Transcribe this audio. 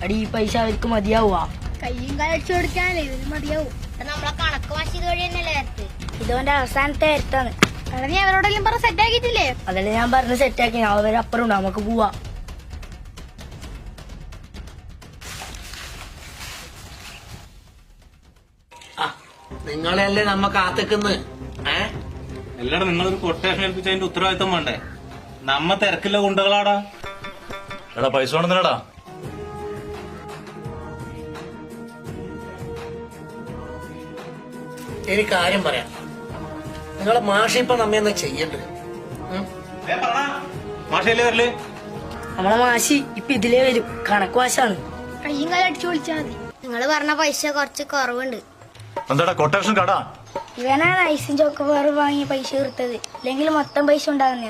അടി ഈ പൈസ അവർക്ക് മതിയാവുക. കയ്യും കാലടിച്ചു കൊടുക്കാനല്ലേ ഇതിന് മതിയാവും. നമ്മളെ കണക്ക് വാശിയത് വഴി തന്നെയല്ലേ നേരത്തെ. ഇതുകൊണ്ട് അവസാനത്തെ നേരത്താണ്. അവിടെ നീ അവരോടെല്ലാം പറഞ്ഞ സെറ്റ് ആക്കിയിട്ടില്ലേ? അതല്ലേ ഞാൻ പറഞ്ഞ് സെറ്റാക്കി. അവരെ അപ്പുറം ഉണ്ട്, നമുക്ക് പോവാ. നിങ്ങളെയല്ലേ നമ്മ കാത്തിക്കുന്നത്. എല്ലാടും നിങ്ങളൊരു കൊട്ടേഷൻ ഏൽപ്പിച്ച അതിന്റെ ഉത്തരവാദിത്വം വേണ്ടേ? നമ്മ തിരക്കില്ല ഗുണ്ടകളാടാ. എടാ പൈസ വേണമെന്നില്ലടാ. ഒരു കാര്യം പറയാം, നിങ്ങളെ മാഷ ഇപ്പൊ നമ്മ എന്താ ചെയ്യണ്ടേ? മാഷല്ലേ വരല്? നമ്മളെ മാഷി ഇപ്പൊ ഇതിലേ വരും. കണക്ക് വാശാണ്. കയ്യും കാലടിച്ചു വിളിച്ചാൽ മതി. നിങ്ങള് പറഞ്ഞ പൈസ കുറച്ച് കുറവുണ്ട്. എന്താടാ കൊട്ടേഷൻ കടാ? ഇവനാണ് ഐസും ചോക്കോബാർ വാങ്ങിയ പൈസ കൊടുത്തത്. ഇല്ലെങ്കിൽ മൊത്തം പൈസ ഉണ്ടാകുന്ന